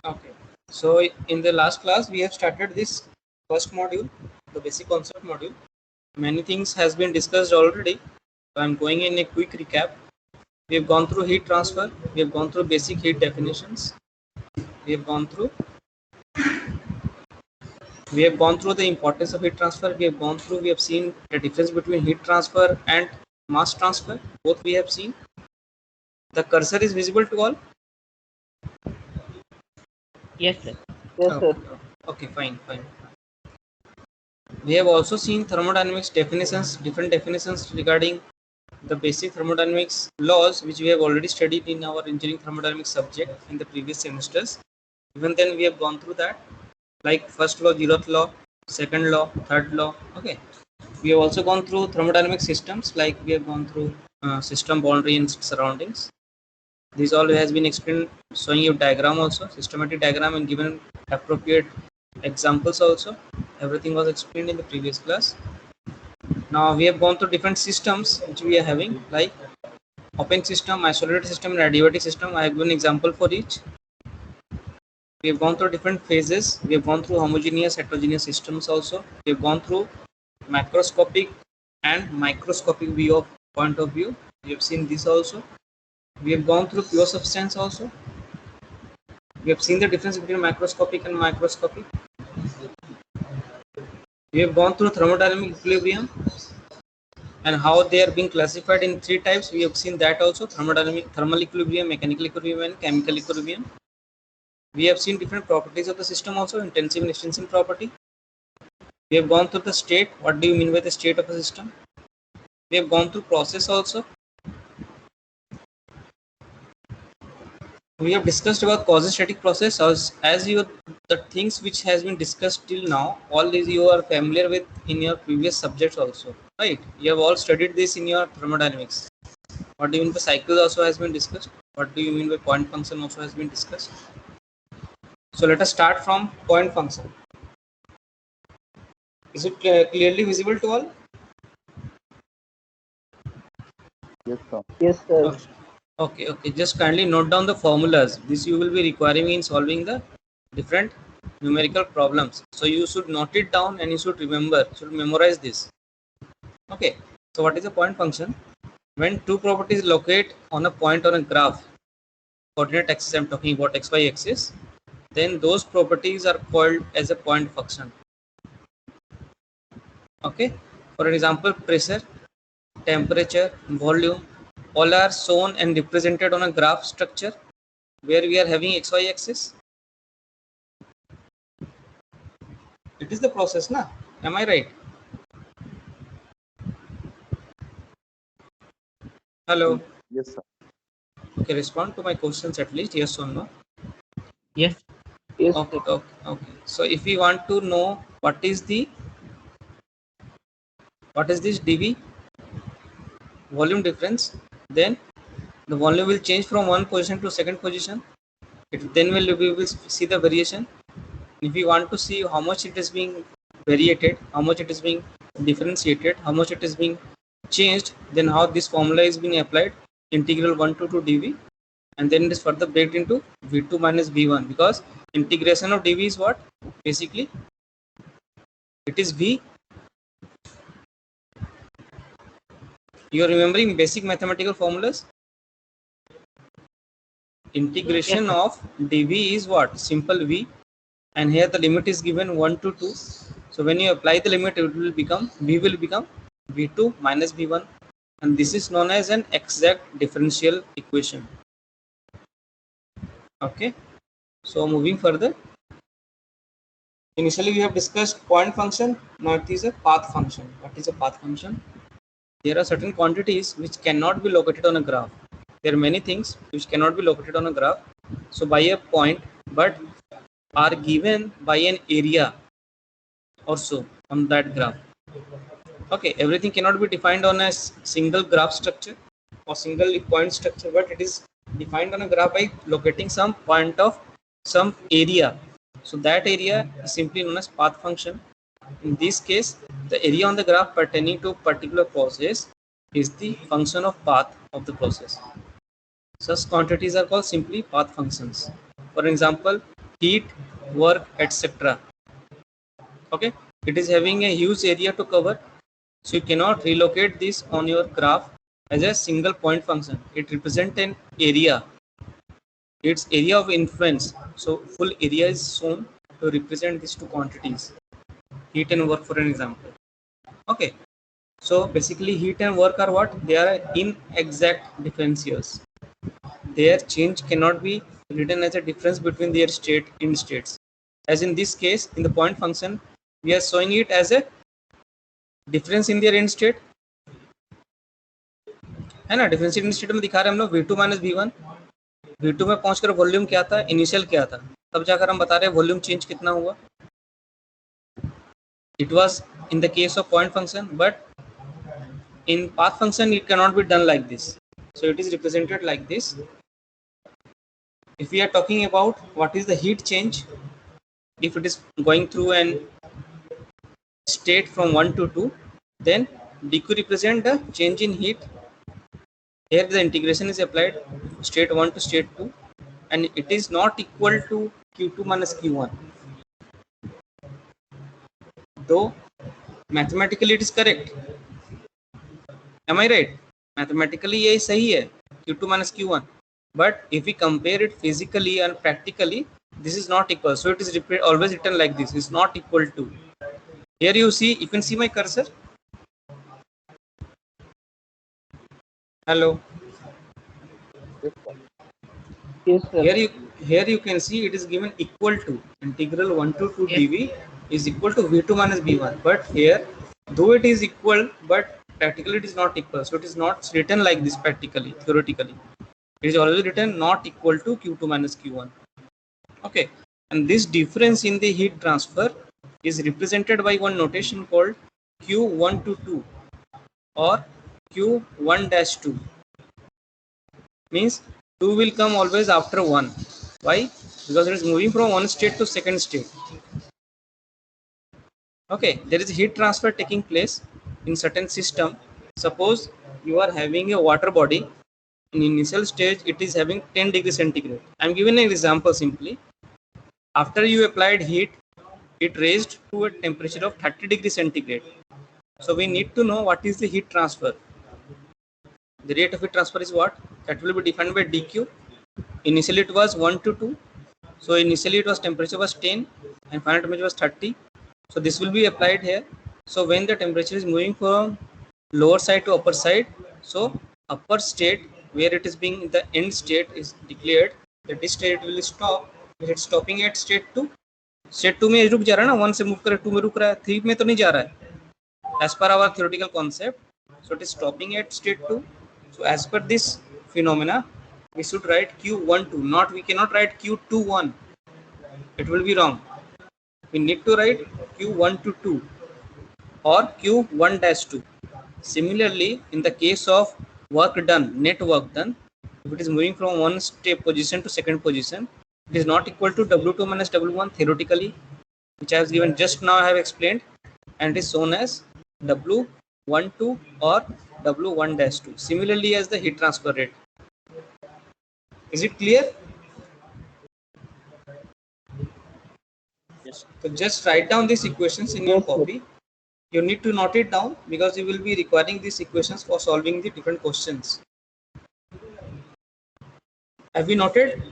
Okay. So in the last class, we have started this first module, the basic concept module. Many things has been discussed already. So I'm going in a quick recap. We have gone through heat transfer. We have gone through basic heat definitions. We have gone through. We have gone through the importance of heat transfer. We have gone through. We have seen the difference between heat transfer and mass transfer. Both we have seen. The cursor is visible to all. Yes, sir. Yes, Okay. sir. Okay. Fine. Fine. We have also seen thermodynamics definitions, different definitions regarding the basic thermodynamics laws, which we have already studied in our engineering thermodynamics subject in the previous semesters. Even then, we have gone through that, like first law, zeroth law, second law, third law. Okay. We have also gone through thermodynamic systems, like we have gone through system, boundary, and surroundings. This all has been explained, showing you diagram also, systematic diagram, and given appropriate examples also. Everything was explained in the previous class. Now we have gone through different systems which we are having, like open system, isolated system, and adiabatic system. I have given example for each. We have gone through different phases. We have gone through homogeneous, heterogeneous systems also. We have gone through macroscopic and microscopic view of point of view. We have seen this also. We have gone through pure substance also. We have seen the difference between macroscopic and microscopic. We have gone through thermodynamic equilibrium and how they are being classified in three types. We have seen that also: thermal equilibrium, mechanical equilibrium, and chemical equilibrium. We have seen different properties of the system also, intensive and extensive property. We have gone through the state. What do you mean by the state of a system? We have gone through process also. We have discussed about quasi-static process as you the things which has been discussed till now. All these you are familiar with in your previous subjects also, right? You have all studied this in your thermodynamics. What do you mean by cycles also has been discussed. What do you mean by point function also has been discussed. So let us start from point function. Is it clearly visible to all? Yes, sir. Yes, sir. Okay. Just kindly note down the formulas. This you will be requiring in solving the different numerical problems. So you should note it down and you should remember, should memorize this. Okay. So what is a point function? When two properties locate on a point on a graph, coordinate axis, I'm talking about xy axis, then those properties are called as a point function. Okay. For example, pressure, temperature, volume, all are shown and represented on a graph structure where we are having xy axis. It is the process, na? Am I right? Hello. Yes, sir. Okay, respond to my questions at least, yes or no. Yes. Yes, Okay. So if we want to know what is this dV, volume difference, then the volume will change from one position to second position. Then we will see the variation. If we want to see how much it is being variated, how much it is being differentiated, how much it is being changed, then how this formula is being applied, integral 1 to 2 dV, and then it is further baked into V2 minus V1, because integration of dV is what? Basically, it is V. You are remembering basic mathematical formulas? Integration Yes, of dV is what? Simple V, and here the limit is given 1 to 2. So when you apply the limit, it will become V will become V2 minus V1, and this is known as an exact differential equation. Okay. So moving further, initially we have discussed point function. Now it is a path function. What is a path function? There are certain quantities which cannot be located on a graph. There are many things which cannot be located on a graph. So by a point, but are given by an area or so on that graph. Okay, everything cannot be defined on a single graph structure or single point structure, but it is defined on a graph by locating some point of some area. So that area is simply known as path function. In this case, the area on the graph pertaining to a particular process is the function of path of the process. Such quantities are called simply path functions. For example, heat, work, etc. Okay, it is having a huge area to cover, so you cannot relocate this on your graph as a single point function. It represents an area, its area of influence. So full area is shown to represent these two quantities, heat and work, for an example. Okay, so basically heat and work are what? They are inexact differentials. Their change cannot be written as a difference between their state in states. As in this case, in the point function, we are showing it as a difference in their end state, है ना. Differentiate इन state में दिखा रहे हैं हम लोग v2 minus v1. v2 में पहुंचकर वॉल्यूम क्या था, इनिशियल क्या था, तब जाकर हम बता रहे हैं वॉल्यूम चेंज कितना हुआ. It was in the case of point function, but in path function it cannot be done like this, so it is represented like this. If we are talking about what is the heat change, if it is going through an state from 1 to 2, then dq represent the change in heat. Here the integration is applied state 1 to state 2, and it is not equal to q2 minus q1, though mathematically it is correct. Am I right? Mathematically ये सही है, q2 minus q1, but if we compare it physically and practically, this is not equal, so it is always written like this, is not equal to. Here you see, you can see my cursor. Hello. Yes, sir. Here you can see it is given equal to integral 1 to 2 dv is equal to v2 minus v1, but here though it is equal, but practically it is not equal, so it is not written like this practically. Theoretically it is always written not equal to q2 minus q1. Okay, and this difference in the heat transfer is represented by one notation called q1 to 2 or q1 dash 2. Means 2 will come always after 1. Why? Because it is moving from one state to second state. Okay, there is heat transfer taking place in certain system. Suppose you are having a water body. In initial stage it is having 10 degrees centigrade. I am giving an example simply. After you applied heat, it raised to a temperature of 30 degrees centigrade. So we need to know what is the heat transfer. The rate of heat transfer is what? That will be defined by dq. Initially it was 1 to 2. So initially it was temperature was 10 and final temperature was 30. So this will be applied here. So when the temperature is moving from lower side to upper side, so upper state where it is being the end state is declared that this state will stop. It is stopping at state 2. State 2 में रुक जा रहा है ना, 1 से move कर 2 में रुक रहा है, 3 में तो नहीं जा रहा है as per our theoretical concept. So it is stopping at state 2. So as per this phenomena, we should write q12, not, we cannot write q21, it will be wrong. We need to write q1 to 2 or q1 dash 2. Similarly, in the case of work done, net work done, if it is moving from one step position to second position, it is not equal to w2 minus w1 theoretically, which I have given just now, I have explained, and it is shown as w12 or w1 dash 2. Similarly as the heat transfer rate. Is it clear? Yes. So just write down these equations in your copy. You need to note it down because you will be requiring these equations for solving the different questions. Have you noted?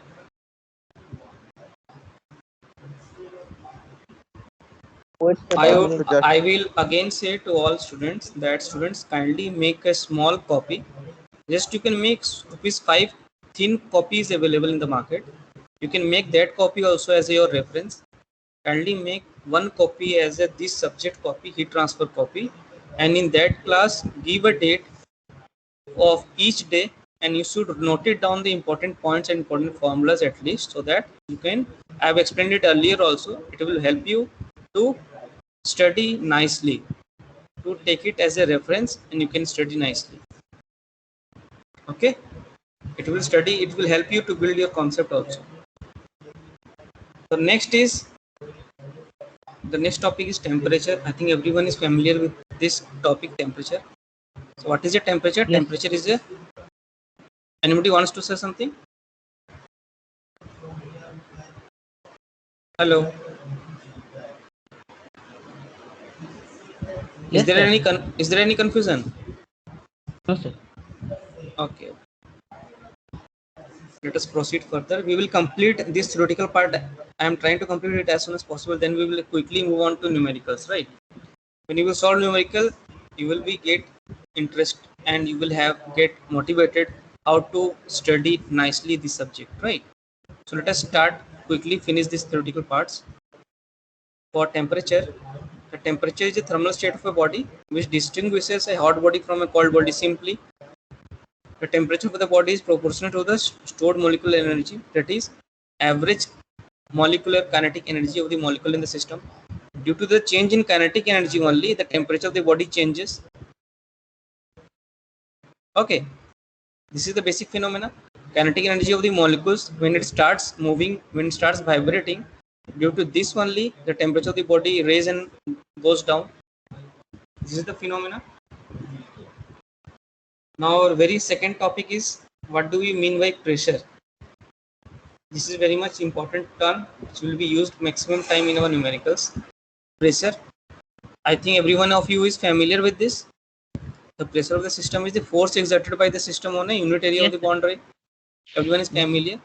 I will again say to all students that students kindly make a small copy. Just you can make rupees 5 thin copies available in the market. You can make that copy also as your reference. Kindly make one copy as a this subject copy, heat transfer copy, and in that class give a date of each day, and you should note it down the important points and important formulas at least, so that you can, I have explained it earlier also, it will help you to study nicely, to take it as a reference and you can study nicely. Okay, it will help you to build your concept also. So the next topic is temperature. I think everyone is familiar with this topic, temperature. So what is a temperature? Yes. Temperature is a, anybody wants to say something? Hello. Yes, sir. Is there any confusion? No, sir. Okay. Let us proceed further. We will complete this theoretical part. I am trying to complete it as soon as possible. Then we will quickly move on to numericals, right? When you will solve numerical, you will be get interest and you will have get motivated how to study nicely this subject, right? So let us start quickly finish these theoretical parts. For temperature, the temperature is the thermal state of a body which distinguishes a hot body from a cold body. Simply, the temperature of the body is proportional to the stored molecular energy, that is average molecular kinetic energy of the molecule in the system. Due to the change in kinetic energy only, the temperature of the body changes. Okay, this is the basic phenomena. Kinetic energy of the molecules when it starts moving, when it starts vibrating, due to this only the temperature of the body raises and goes down. This is the phenomena. Now our very second topic is, what do we mean by pressure? This is very much important term which will be used maximum time in our numericals. Pressure, I think every one of you is familiar with this. The pressure of the system is the force exerted by the system on a unit area Yes, of the sir. boundary. Everyone is familiar.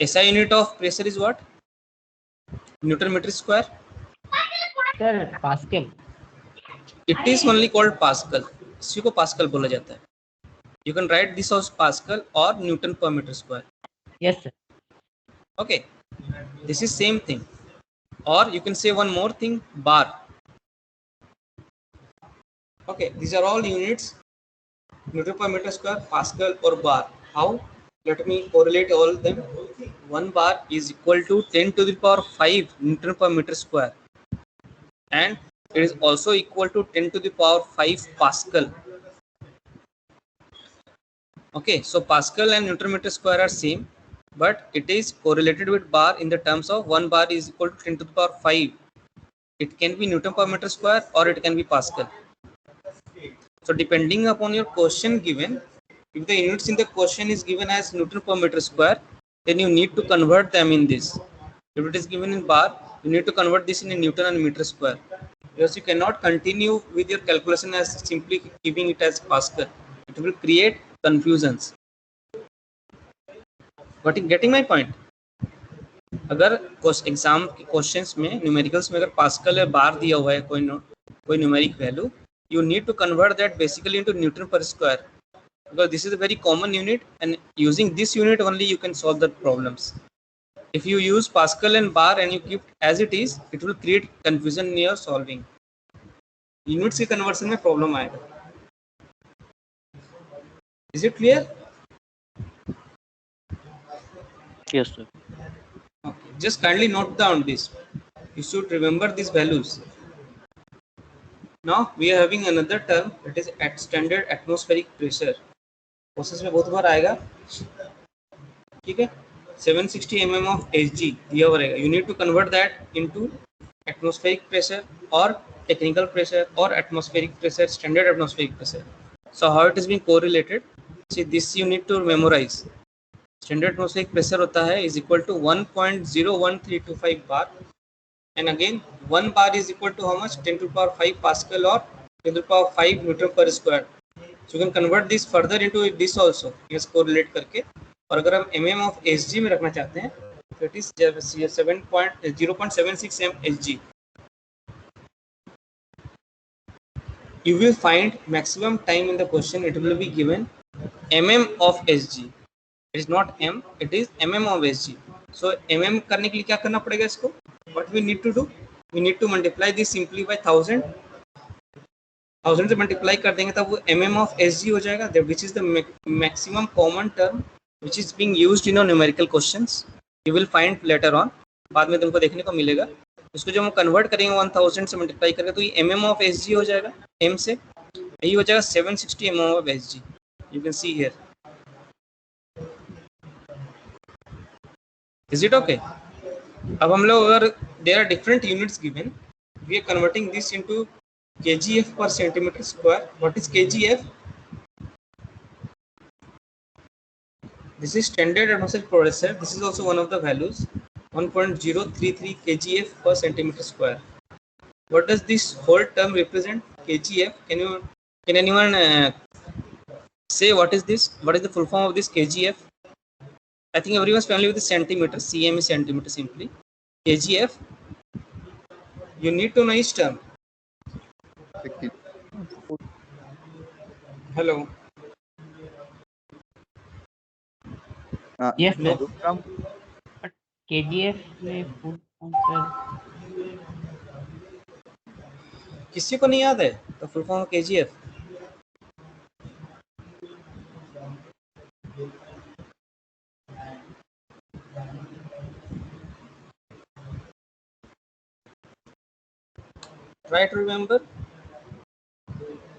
SI unit of pressure is what? Newton meter square. Sir, Pascal. It is only called Pascal. इसी को Pascal बोला जाता है. You can write this as Pascal or Newton per meter square. Yes, sir. Okay, this is same thing. Or you can say one more thing, bar. Okay, these are all units, Newton per meter square, Pascal or bar. How? Let me correlate all of them. 1 bar is equal to 10 to the power 5 Newton per meter square, and it is also equal to 10 to the power 5 Pascal. Okay, so Pascal and Newton meter square are same, but it is correlated with bar in the terms of 1 bar is equal to 10 to the power 5. It can be Newton per meter square or it can be Pascal. So depending upon your question given, if the units in the question is given as Newton per meter square, then you need to convert them in this. If it is given in bar, you need to convert this in a Newton and meter square, because you cannot continue with your calculation as simply keeping it as Pascal. It will create confusions. But getting my point? अगर exam के questions में numericals में अगर pascal या बार दिया हुआ है कोई numeric value, you need to convert that basically into Newton per square, because this is a very common unit and using this unit only you can solve the problems. If you use Pascal and bar and you keep as it is, it will create confusion in your solving. Units की conversion में problem आएगा. Is it clear? Yes, sir. Okay. Just kindly note down this. You should remember these values. Now we are having another term, that is at standard atmospheric pressure. Process में बहुत बार आएगा, ठीक है. 760 mm of Hg दिया हुआ रहेगा. You need to convert that into atmospheric pressure or technical pressure or atmospheric pressure, standard atmospheric pressure. So how it is being correlated? See, this you need to memorize. Standard atmospheric pressure होता है is equal to 1.01325 bar, and again 1 bar is equal to how much? 10 to the power 5 Pascal or 10 to the power 5 Newton per square. So you can convert this further into this also, yes, correlate करके. और अगर हम mm of Hg में रखना चाहते हैं तो it is 0.76 Hg. You will find maximum time in the question, it will be given mm of Hg. It is not m, it is mm of Hg. So mm करने के लिए क्या करना पड़ेगा इसको? What we need to do? We need to multiply this simply by 1000. 1000 से multiply कर देंगे तब वो mm of Hg हो जाएगा, which is the maximum common term which is being used in our numerical questions. You will find later on, बाद में तुमको देखने को मिलेगा. इसको जब हम कन्वर्ट करेंगे 1000 से मल्टीप्लाई करके तो ये mm of Hg हो जाएगा. m से यही हो जाएगा 760 mm of Hg. You can see here. Is it okay? अब हम लोग अगर there are different units given, we are converting this into kgf per centimeter square. What is kgf? This is standard atmospheric pressure. This is also one of the values. 1.033 kgf per centimeter square. What does this whole term represent? Kgf. Can anyone say what is this? What is the full form of this kgf? I think everyone is familiar with the centimeter. Cm is centimeter simply. Kgf. You need to know each term. Hello. Yes, sir. Kilogram. But KGF में full form sir. किसी को नहीं याद है तो full form kgf? Try to remember.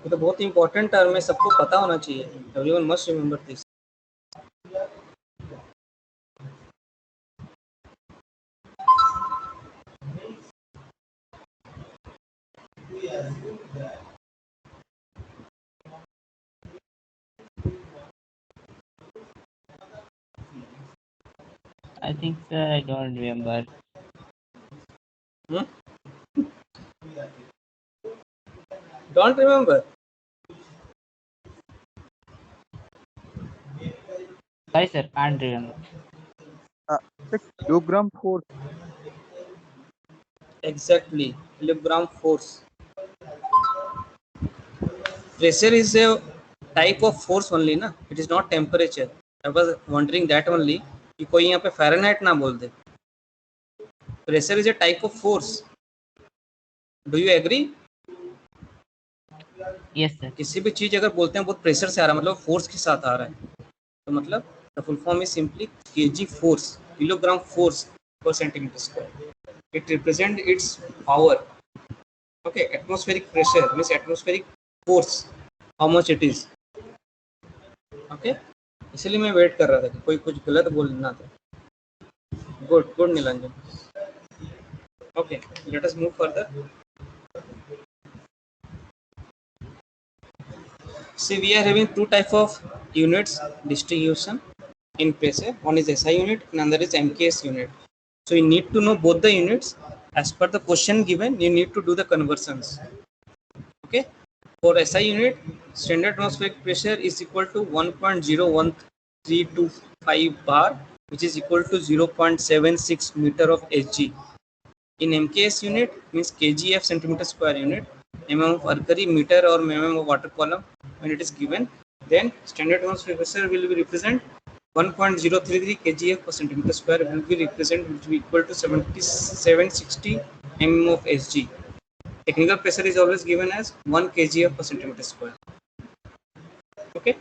ये तो बहुत इंपॉर्टेंट टर्म है, सबको पता होना चाहिए. Everyone must remember this. I think sir, I don't remember. Don't remember. Sorry sir, can't remember. The kilogram force. Exactly. Kilogram force. Pressure is a type of force only ना. It is not temperature. I was wondering that only कि कोई यहाँ पे Fahrenheit ना बोल दे. Pressure is a type of force. Do you agree? Yes sir. किसी भी चीज अगर बोलते हैं बहुत प्रेशर से आ रहा है मतलब फोर्स के साथ आ रहा है, तो मतलब the full form is simply KG force, kilogram force per centimetre square. It represent its power. Okay. Atmospheric pressure means atmospheric force, how much it is. Okay. इसलिए मैं वेट कर रहा था कि कोई कुछ गलत बोलना था. Good good Nilanjan. Okay, let us move further. See, we are having two type of units distribution in pressure. One is SI unit and another is MKS unit. So you need to know both the units. As per the question given, you need to do the conversions. Okay. For SI unit, standard atmospheric pressure is equal to 1.01325 bar, which is equal to 0.76 meter of Hg. In MKS unit means kgf centimeter square unit, mm of mercury meter or mm of water column. When it is given, then standard atmospheric pressure will be represent 1.033 kgf per centimeter square will be represent, which will be equal to 760 mm of Hg. Technical pressure is always given as 1 kgf per centimeter square. Okay.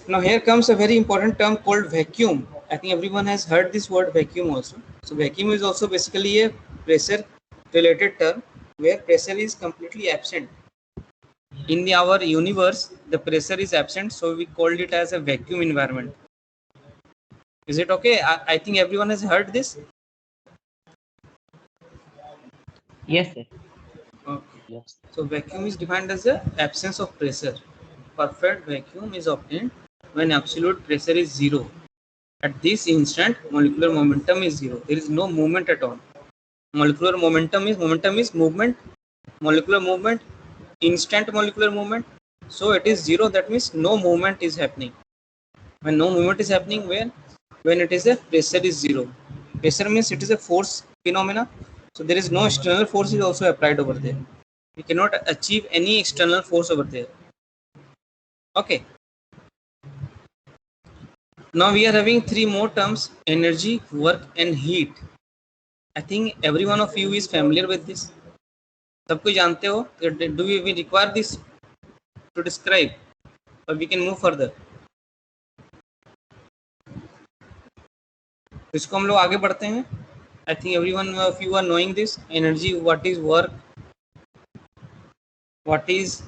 Now here comes a very important term called vacuum. I think everyone has heard this word vacuum also. So vacuum is also basically a pressure related term where pressure is completely absent. In our universe, the pressure is absent, so we called it as a vacuum environment. Is it okay? I think everyone has heard this. Yes sir. Okay. Yes. So vacuum is defined as the absence of pressure. Perfect vacuum is obtained when absolute pressure is zero. At this instant, molecular momentum is zero. There is no movement at all. Molecular momentum is movement, molecular movement, instant molecular movement. So it is zero. That means no movement is happening. When no movement is happening, when it is a pressure is zero. Pressure means it is a force phenomena. So there is no external force is also applied over there. We cannot achieve any external force over there. Okay. Now we are having three more terms: energy, work, and heat. I think every one of you is familiar with this. सब कुछ जानते हो? Do we require this to describe, or we can move further? इसको हम लोग आगे बढ़ते हैं. I think every one of you are knowing this. Energy, what is work, what is.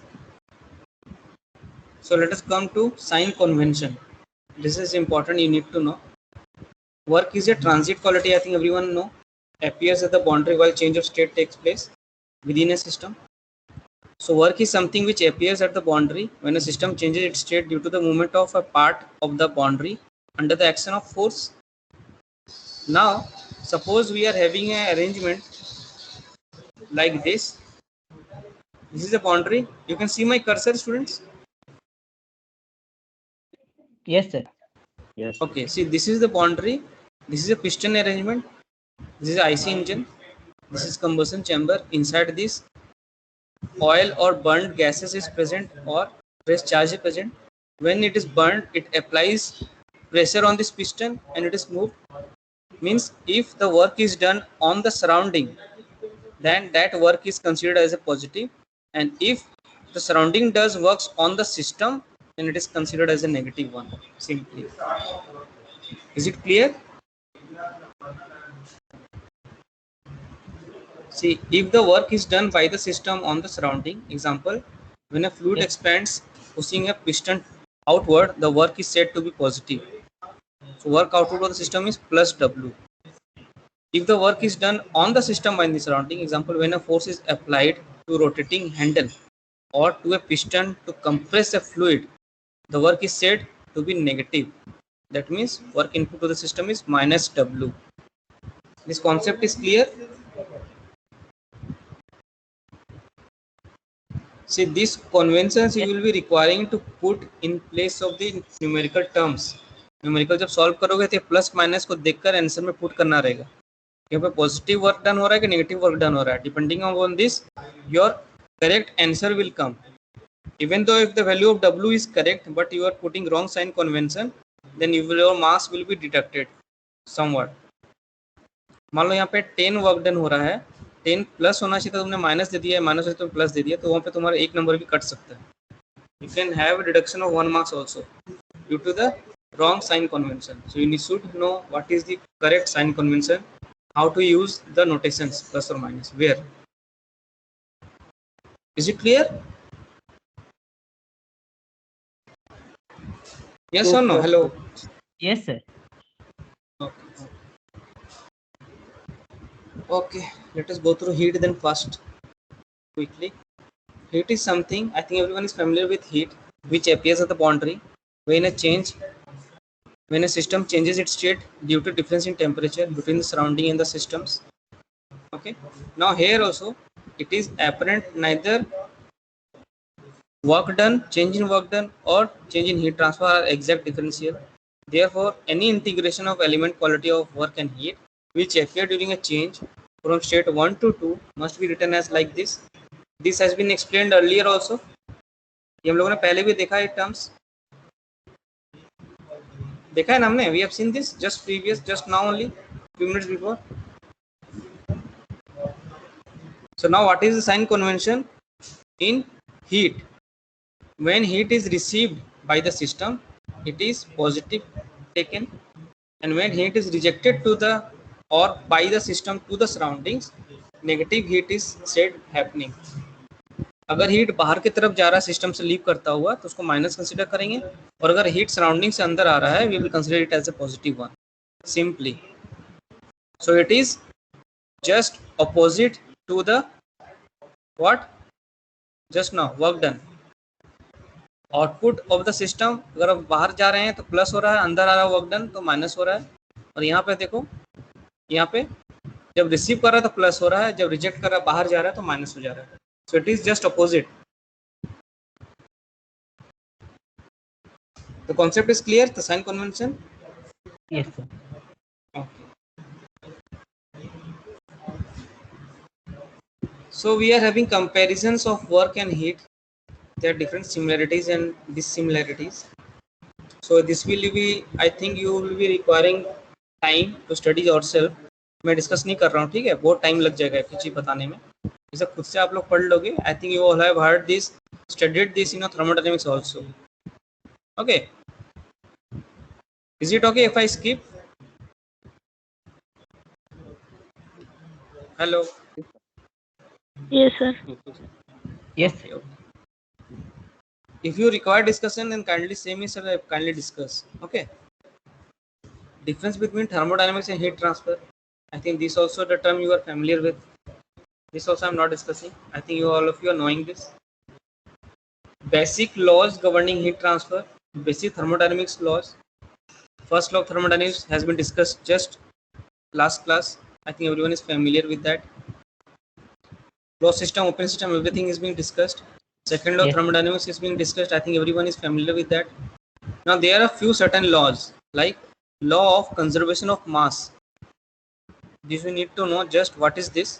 So let us come to sign convention. This is important. You need to know. Work is a transit quality. I think everyone know. Appears at the boundary while change of state takes place within a system. So work is something which appears at the boundary when a system changes its state due to the movement of a part of the boundary under the action of force. Now, suppose we are having an arrangement like this. This is a boundary. You can see my cursor, students. Yes, sir. Yes. Okay, see, this is the boundary. This is a piston arrangement. This is IC engine. This is combustion chamber. Inside this, oil or burnt gases is present or press charge is present. When it is burnt, it applies pressure on this piston and it is moved. Means if the work is done on the surrounding, then that work is considered as a positive, and if the surrounding does works on the system, then it is considered as a negative one. Simply, is it clear? See, if the work is done by the system on the surrounding, example, when a fluid Yes. expands pushing a piston outward, the work is said to be positive. So work outward of the system is plus W. If the work is done on the system by the surrounding, example, when a force is applied to rotating handle or to a piston to compress a fluid, the work is said to be negative. That means work input to the system is minus W. This concept is clear? See, these conventions you will be requiring to put in place of the numerical terms. Numerical जब solve करोगे तो plus minus को देखकर answer में put करना रहेगा. यहाँ पे पॉजिटिव वर्क डन हो रहा है कि नेगेटिव वर्क डन हो रहा है. Depending on this your correct answer will come. Even though if the value of W is correct but you are putting wrong sign convention, then your marks will be deducted somewhat. मान लो यहाँ पे 10 work done हो रहा है, 10 plus होना चाहिए था, तुमने माइनस दे दिया है, माइनस से तुम प्लस दे दिया, तो वहाँ पे तुम्हारा एक नंबर भी कट सकता है. You can have a deduction of 1 marks also due to the wrong sign convention. So you should know what is the correct sign convention, how to use the notations plus or minus, where. Is it clear? Yes or no? Hello. Yes, sir. Okay, let us go through heat then first quickly. Heat is something, I think everyone is familiar with heat, which appears at the boundary when a system changes its state due to difference in temperature between the surrounding and the systems. Okay, now here also it is apparent neither work done, change in work done or change in heat transfer are exact differential. Therefore, any integration of element quality of work and heat which appear during a change from state 1 to 2 must be written as like this. This has been explained earlier also. ये हम लोगों ने पहले भी देखा है terms, देखा है ना हमने. We have seen this just now only few minutes before. So now what is the sign convention in heat? When heat is received by the system, it is positive taken, and when heat is rejected to the or by the system to the surroundings, negative heat is said happening. अगर heat बाहर की तरफ जा रहा है system से leave करता हुआ तो उसको माइनस कंसीडर करेंगे, और अगर हीट सराउंडिंग से अंदर आ रहा है we will consider it as a positive one simply. So it is just opposite to the what just now work done. Output of the system, अगर आप बाहर जा रहे हैं तो प्लस हो रहा है, अंदर आ रहा है वर्क डन तो माइनस हो रहा है. और यहाँ पे देखो, यहाँ पे जब रिसीव कर रहा है तो प्लस हो रहा है, जब रिजेक्ट कर रहा है बाहर जा रहा है तो माइनस हो जा रहा है. So it is just opposite. The concept is clear, the sign convention. Yes, sir. Okay. So we are having comparisons of work and heat. There are different similarities and dissimilarities. So this will be, I think you will be requiring time to study yourself. मैं discuss नहीं कर रहा हूँ, ठीक है, बहुत time लग जाएगा कुछ चीज बताने में. ये सब खुद से आप लोग पढ़ लोगे. I think you all have heard this, studied this in thermodynamics also. Okay, is it okay if I skip? Hello. Yes, sir. Yes, Okay, okay. If you require discussion, then kindly say me, sir. I kindly discuss. Okay. Difference between thermodynamics and heat transfer. I think this also the term you are familiar with. This also I am not discussing. I think you all of you are knowing this. Basic laws governing heat transfer. Basic thermodynamics laws. First law of thermodynamics has been discussed just last class. I think everyone is familiar with that. Closed system, open system, everything is being discussed. Second law, Yes. thermodynamics is being discussed. I think everyone is familiar with that. Now there are few certain laws, like law of conservation of mass. This we need to know just what is this.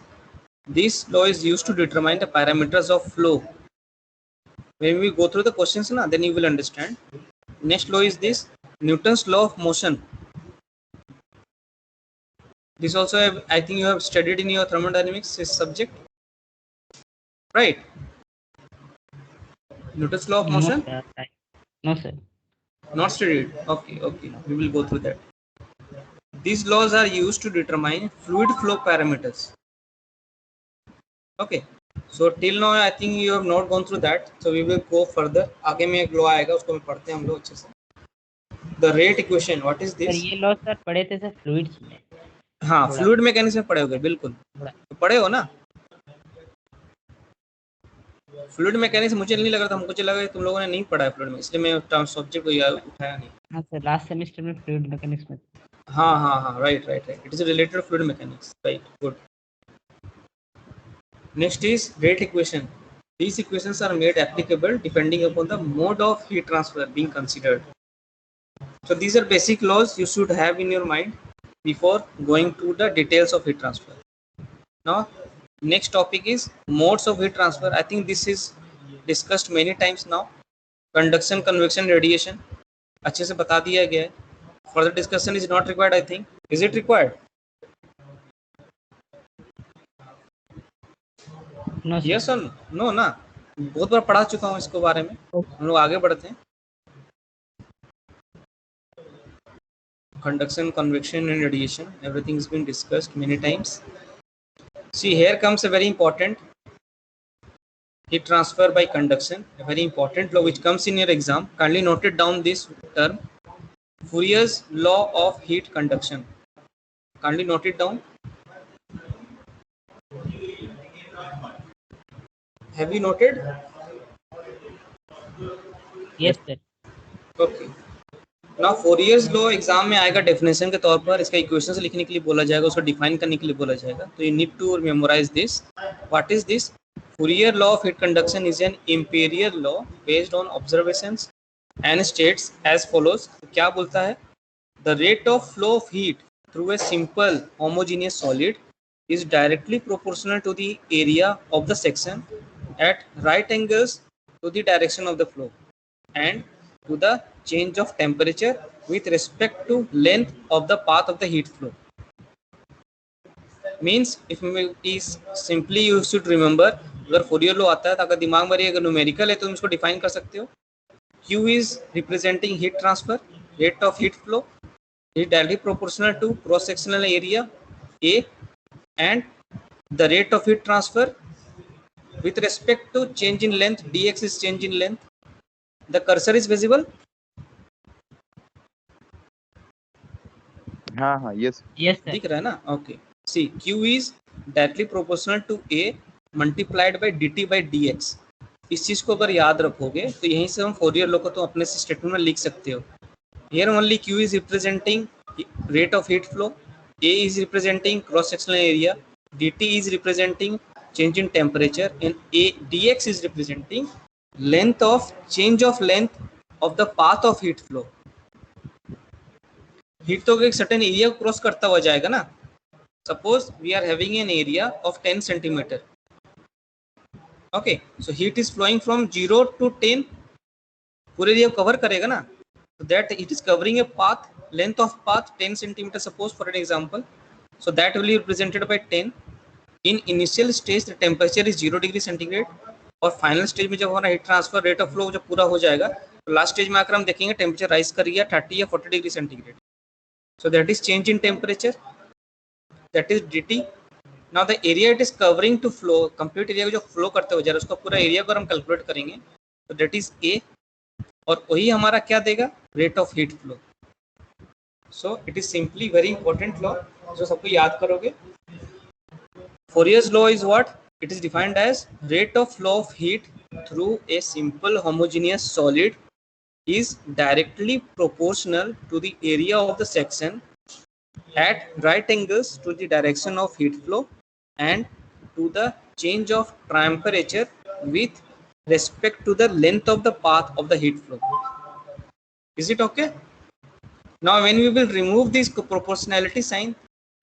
This law is used to determine the parameters of flow. When we go through the questions, then you will understand. Next law is this, Newton's law of motion. This also I think you have studied in your thermodynamics subject, right? Newton's law of No, motion. sir. No, sir. Not studied. Okay, we will go through that. These laws are used to determine fluid flow parameters. Okay, so till now I think you have not gone through that, so we will go further. आगे में एक law आएगा, उसको हम पढ़ते हैं हम लोग अच्छे से. The rate equation, what is sir this? ये लॉ सर पढ़े थे सर फ्लूइड्स में. हाँ, फ्लूइड मैकेनिक्स में पढ़े होगे, बिल्कुल तो पढ़े हो ना. फ्लूइड मैकेनिक्स मुझे नहीं लग रहा था, मुझे लगा तुम लोगों ने नहीं पढ़ा है फ्लूइड में, इसलिए मैं सब्जेक्ट को उठाया नहीं. हाँ सर, लास्ट सेमेस्टर में फ्लूइड मैकेनिक्स में. हाँ, right. It is related to fluid mechanics, right? Good. Next is rate equation. These equations are made applicable depending upon the mode of heat transfer being considered. So these are basic laws you should have in your mind before going to the details of heat transfer. Now, next topic is modes of heat transfer. I think this is discussed many times now. Conduction, convection, radiation. अच्छे से बता दिया गया है. Further discussion is not required, I think. Is it required? No, sir. Yes or no? ना, बहुत बार पढ़ा चुका हूँ इसको बारे में. हम लोग आगे बढ़ते हैं. Conduction, convection and radiation, everything has been discussed many times. See, here comes a very important heat transfer by conduction, a very important law which comes in your exam. Kindly note it down, this term, Fourier's law of heat conduction. Kindly note it down. Have you noted? Yes, sir. Okay. Now Fourier's law exam में आएगा definition के तौर पर, इसका equations लिखने के लिए बोला जाएगा, उसको डिफाइन करने के लिए बोला जाएगा. तो you need to memorise this. What is this? Fourier law of heat conduction is an imperial law based on observations and states as follows. क्या बोलता है? The rate of flow of heat through a simple homogeneous solid is directly proportional to the area of the section at right angles to the direction of the flow and to the change of temperature with respect to length of the path of the heat flow. Means if is simply you should remember, अगर Fourier law आता है तो अगर दिमाग में अगर numerical है तो तुम इसको डिफाइन कर सकते हो. Q is representing heat transfer, rate of heat flow is directly proportional to cross sectional area A, and the rate of heat transfer with respect to change in length, dx is change in length. The cursor is visible. हाँ, yes sir. दिख रहा है ना? Okay. See, Q is directly proportional to A multiplied by dt by dx. इस चीज को अगर याद रखोगे तो यहीं से हम फोरियर लॉ को तो अपने से स्टेटमेंट में लिख सकते हो. Here only Q is representing rate of heat flow, A is representing cross sectional area, dt is representing change in temperature, and dx is representing length of change of length of the path of heat flow. Heat तो एक certain area को cross करता हुआ जाएगा ना. Suppose we are having an area of 10 centimetre. Okay, so heat is flowing from 0 to 10, पूरे area को cover करेगा ना. so that it is covering a path, length of path 10 centimeter, suppose for an example. So that will be represented by 10. In initial stage the temperature is 0 degree centigrade, और final stage में जब हमारा heat transfer rate of flow जब पूरा हो जाएगा तो last stage में आकर हम देखेंगे टेम्परेचर राइज कर गया 30 या 40 degree centigrade. So that is change in temperature, that is dt. Now the area it is covering to flow, complete area को जो फ्लो करते हो जा रहा है उसका पूरा एरिया को हम कैलकुलेट करेंगे तो that is A, और वही हमारा क्या देगा? Rate of heat flow. So it is simply very important law जो सबको याद करोगे. Fourier's law is what? It is defined as rate of flow of heat through a simple homogeneous solid is directly proportional to the area of the section at right angles to the direction of heat flow and to the change of temperature with respect to the length of the path of the heat flow. Is it okay? Now when we will remove this proportionality sign,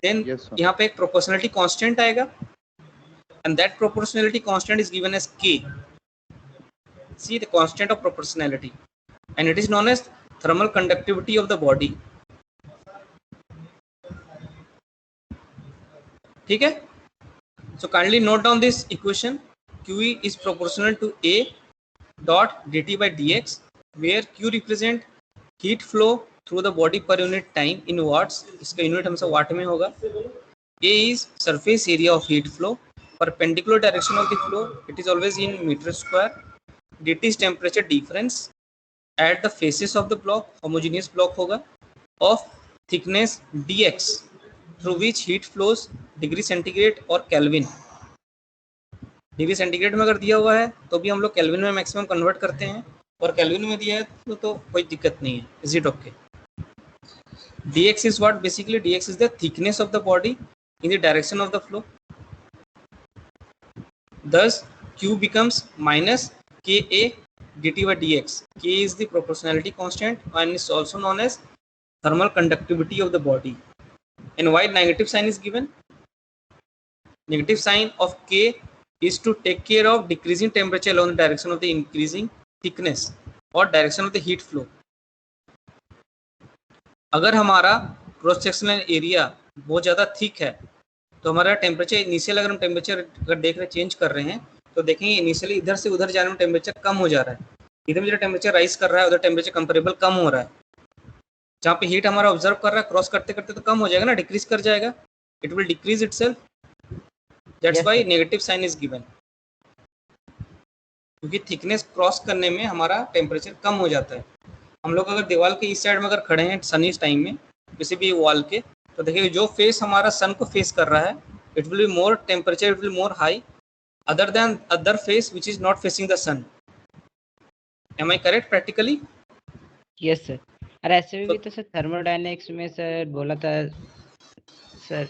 then Yes, sir. यहाँ पे एक proportionality constant आएगा, and that proportionality constant is given as K. See the constant of proportionality, and it is known as thermal conductivity of the body. ठीक है? So kindly note down this equation. QE is proportional to A dot dt by dx, where Q represent heat flow through the body per unit time in watts. इसका unit हमसे watt में होगा. A is surface area of heat flow. Perpendicular direction of the flow, it is always in meter square. dt is temperature difference at the faces of the block, homogeneous block होगा, of thickness dx through which heat flows degree centigrade और kelvin. Degree centigrade में अगर दिया हुआ है तो भी हम लोग केल्विन में मैक्सिमम कन्वर्ट करते हैं, और केल्विन में दिया है तो कोई दिक्कत नहीं है. Is it okay? dx is what? Basically dx is the thickness of the body in the direction of the flow. Thus q becomes minus ka dt by dx. K is the proportionality constant and is also known as thermal conductivity of the body. And why negative sign is given? Negative sign of K is to take care of decreasing temperature along the direction of the increasing thickness or direction of the heat flow. अगर हमारा cross sectional area बहुत ज़्यादा thick है तो हमारा temperature initial, अगर हम temperature अगर देख रहे चेंज कर रहे हैं तो देखेंगे इनिशियली इधर से उधर जाने में टेम्परेचर कम हो जा रहा है, इधर में जो टेम्परेचर राइज कर रहा है उधर टेम्परेचर कंपेरेबल कम हो रहा है. जहाँ पे हीट हमारा ऑब्जर्व कर रहा है क्रॉस करते करते तो कम हो जाएगा ना, डिक्रीज कर जाएगा. It will decrease itself. That's why negative sign is given, क्योंकि थिकनेस क्रॉस करने में हमारा टेम्परेचर कम हो जाता है. हम लोग अगर दीवार के इस साइड में अगर खड़े हैं सनी टाइम में किसी भी वॉल के, तो देखिए जो फेस हमारा सन को फेस कर रहा है it will be more temperature, it will more high other than other face which is not facing the sun. Am I correct practically? Yes sir. और ऐसे भी तो सर थर्मोडायनेमिक्स में सर बोला था सर,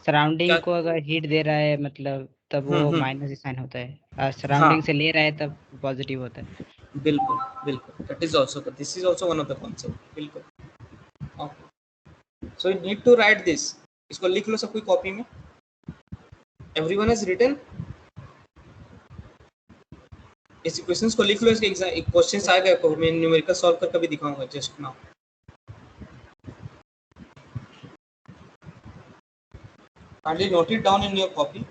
सराउंडिंग क्या? को अगर हीट दे रहा है मतलब तब वो माइनस साइन होता है, और सराउंडिंग से ले रहा है तब पॉजिटिव होता है. बिल्कुल बिल्कुल. That is also, this is also one of the concept. बिल्कुल. Okay, so you need to write this. इसको लिख लो सब कोई कॉपी में. एवरीवन हैज रिटन इस क्वेश्चंस को लिख लो. इसके एग्जाम क्वेश्चंस आएगा को मैं न्यूमेरिकल सॉल्व करके भी दिखाऊंगा just now. kindly note it down in your copy.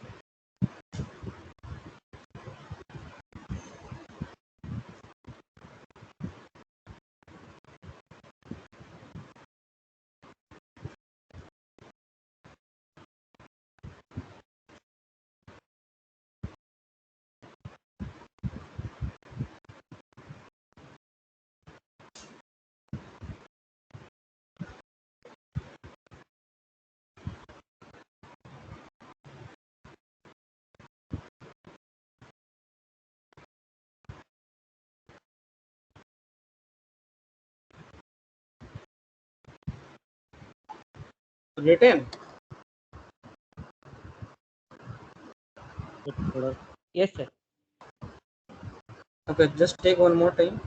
Written? Yes sir. Okay, just take one more time.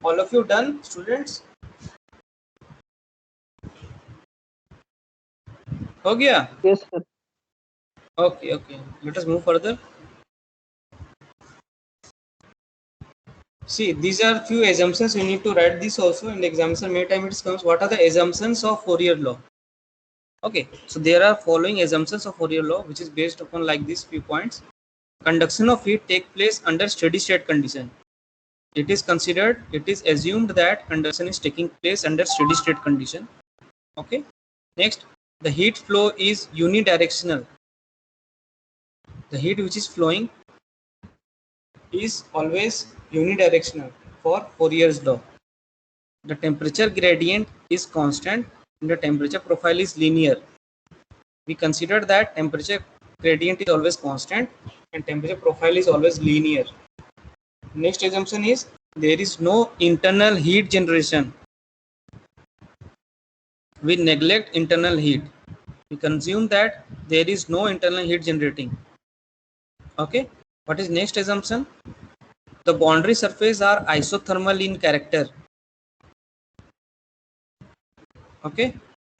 All of you done, students? हो गया? Yes, sir. Okay, okay. Let us move further. See, these are few assumptions. We need to write this also in the examination. Many times it comes. What are the assumptions of Fourier law? Okay, so there are following assumptions of Fourier law, which is based upon like these few points. Conduction of heat take place under steady state condition. It is assumed that conduction is taking place under steady state condition. Okay. Next, the heat flow is unidirectional. The heat which is flowing is always unidirectional for Fourier's law. The temperature gradient is constant and the temperature profile is linear. We consider that temperature gradient is always constant and temperature profile is always linear. Next assumption is there is no internal heat generation. We neglect internal heat. We consume that there is no internal heat generating. Okay. What is next assumption? The boundary surface are isothermal in character. Okay.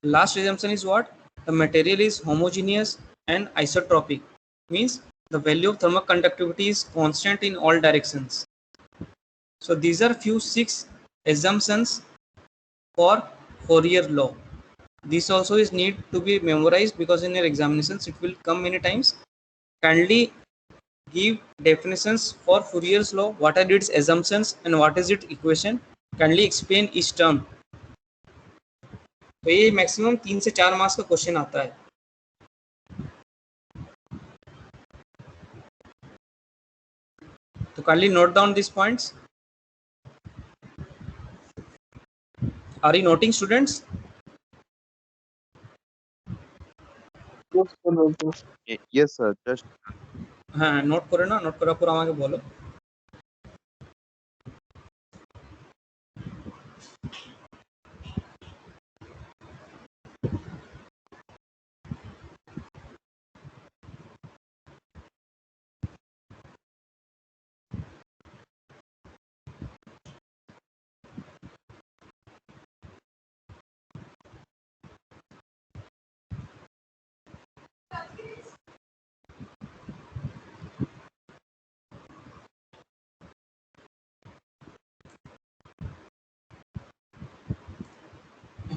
Last assumption is what? The material is homogeneous and isotropic. Means the value of thermal conductivity is constant in all directions. So these are few 6 assumptions for Fourier law. This also is need to be memorized because in your examinations it will come many times. Kindly give definitions for Fourier's law. What are its assumptions and what is its equation? Kindly explain each term. तो ये maximum 3 से 4 marks का question आता है. तो kindly note down these points. Are you noting, students? Yes, sir. Just हाँ note करो ना, नोट करा पूरा আমাকে বলো.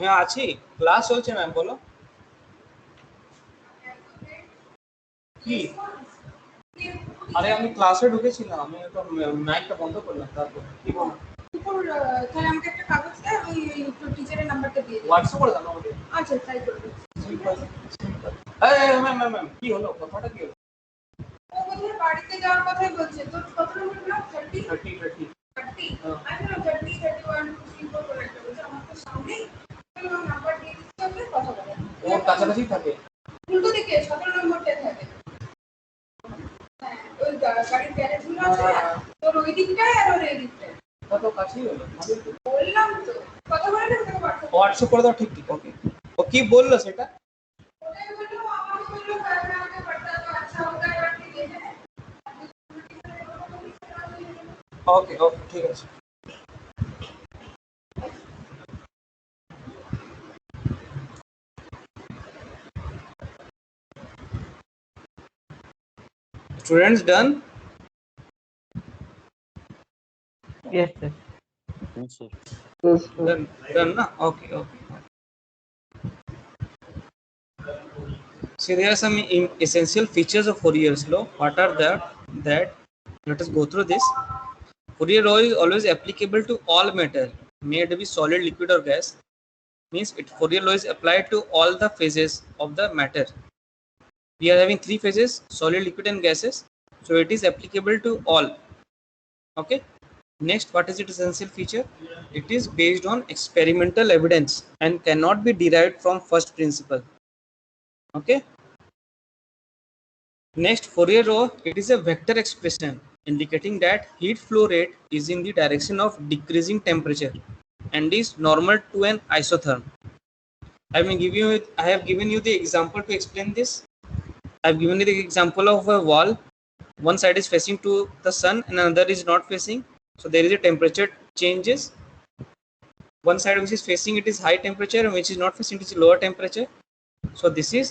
হ্যাঁ আছি, ক্লাস চলছে ম্যাম, বলো কি. আরে আমি ক্লাসে ঢুকেছিলাম, আমি তো মাইকটা বন্ধ করলাম, তারপর কি বলো. তাহলে আমাকে একটা কাগজ দেয়, ওই টিচারের নাম্বারটা দিয়ে দিই। হোয়াটসঅ্যাপ করে দাও আমাকে. আচ্ছা তাই করবো। ম্যাম ম্যাম ম্যাম কি হলো, কথাটা কি হলো? ও বোধহয় বাড়িতে যাওয়ার কথাই বলছে। তোর কত নম্বর ক্লাস? 30 30 30 30 আমি না 30 31 2 3 4 একটা বলছে আমার তো সামনেই। তাহলে আমার নাম্বার দিয়ে দিতে হবে, কথা বলে। ওর কাছাকাছি থাকে, উল্টো দিকে 17 নম্বরটায় থাকে। হ্যাঁ ওই গাড়ির গ্যারেজগুলো আছে না, তোর ওই দিকটায় আর ওর এই দিকটায়। কত কাছেই হলো, ভালোই তো। বললাম তো কথা বলে না, তোকে হোয়াটসঅ্যাপ করে দাও। ঠিক ঠিক, ওকে। ও কি বললো সেটা? ওটাই বললো, আমাকে বললো কালকে আমাকে পাঠা তো আচ্ছা হোগা এবার ঠিক আছে। ওকে ওকে ঠিক আছে। Students done? Yes, sir. Done na? Okay okay. See, there are some essential features of Fourier's law. What are that? Let us go through this. Fourier law is always applicable to all matter, may it be solid, liquid or gas. Means Fourier law is applied to all the phases of the matter. We are having 3 phases: solid, liquid and gases. So it is applicable to all. Okay. Next, what is its essential feature? It is based on experimental evidence and cannot be derived from first principle. Okay. Next, Fourier law, it is a vector expression indicating that heat flow rate is in the direction of decreasing temperature and is normal to an isotherm. I have given you the example to explain this. I have given you the example of a wall. One side is facing to the sun and another is not facing. So there is a temperature changes. One side which is facing it is high temperature and which is not facing it is lower temperature. So this is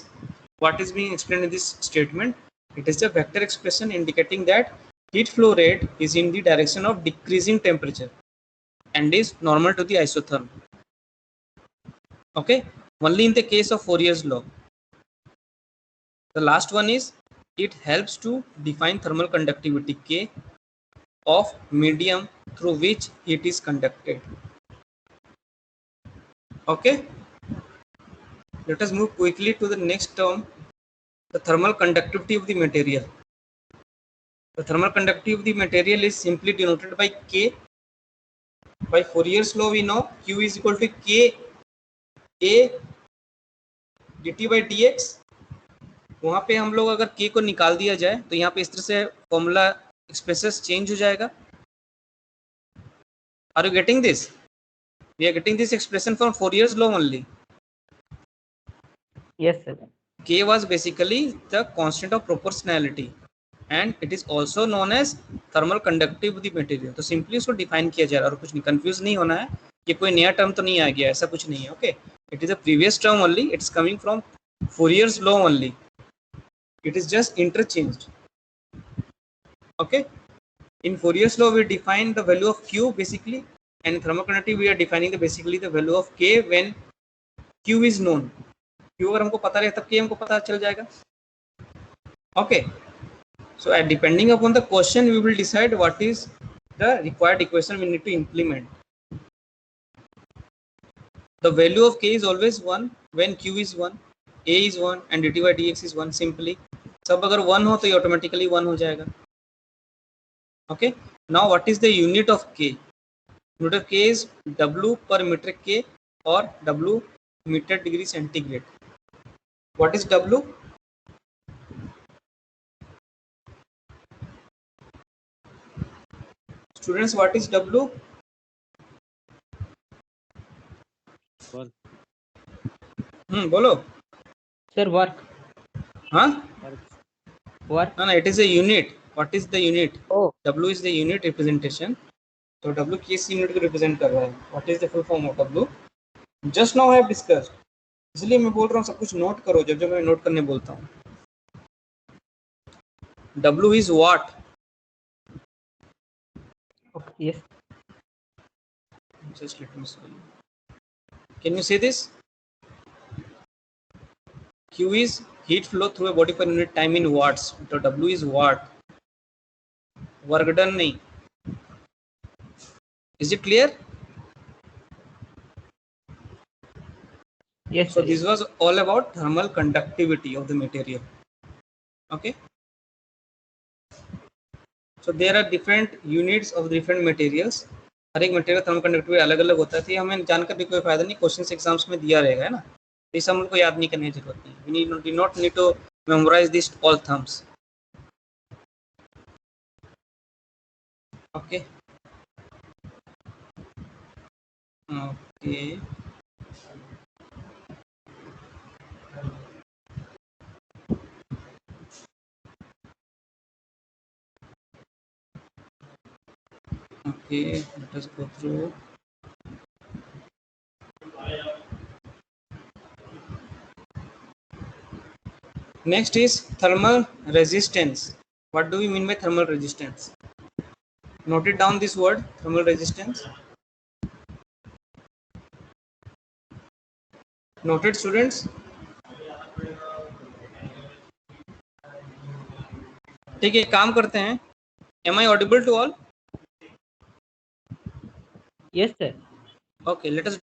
what is being explained in this statement. It is a vector expression indicating that heat flow rate is in the direction of decreasing temperature and is normal to the isotherm. Okay, only in the case of Fourier's law. The last one is it helps to define thermal conductivity K of medium through which heat is conducted. Okay, Let us move quickly to the next term, the thermal conductivity of the material. The thermal conductivity of the material is simply denoted by K. By Fourier's law we know Q is equal to K A dt by dx. वहां पे हम लोग अगर K को निकाल दिया जाए तो यहाँ पे इस तरह से फॉर्मूला एक्सप्रेसेस चेंज हो जाएगा. Are you getting this? We are getting this expression from Fourier's law only. Yes, sir. K was basically the constant of proportionality and it is also known as thermal conductivity of the material. तो simply उसको define किया जा रहा है और कुछ नहीं, confuse नहीं होना है. ये कोई नया term तो नहीं आ गया, ऐसा कुछ नहीं है. Okay, it is a previous term only. It is coming from Fourier's law only. It is just interchanged. Okay, in Fourier's law we define the value of Q basically, and in thermal conductivity we are defining basically the value of K when Q is known. Q अगर हमको पता रहे तब K हमको पता चल जाएगा. Okay, so depending upon the question we will decide what is the required equation we need to implement. The value of K is always 1 when Q is 1, A is 1 and dt by dx is 1. Simply सब अगर 1 हो तो ये automatically 1 हो जाएगा. Okay, now what is the unit of K? Unit of K is W per meter K or W meter degree centigrade. What is W? Students, what is W? बोलो. Sir, work. हाँ? Work. No, it is a unit. What is the unit? Oh. W is the unit representation. So W किस unit को represent कर रहा है? What is the full form of W? Just now I have discussed. इसलिए मैं बोल रहा हूँ सब कुछ नोट करो जब जब मैं नोट करने बोलता हूँ. W is watt. Okay. Yes. Just let me show you. Can you see this? Q is heat flow through a body per unit time in watts. So W is watt. Work done नहीं. Is it clear? Yes. So Sir. this was all about thermal conductivity of the material. Okay. So there are different units of different materials. हर एक material thermal conductivity अलग अलग होता है. तो हमें जानकर भी कोई फायदा नहीं, क्वेश्चन एग्जाम्स में दिया रहेगा, है ना. तो इस हम लोग को याद नहीं करने की जरूरत नहीं. We do not need to memorize these all terms. Okay. Okay. Okay, let us go through. Next is thermal resistance. What do we mean by thermal resistance? Note it down, this word, thermal resistance. Noted, students? ठीक है, काम करते हैं. Am I audible to all? Yes, sir. Okay, let us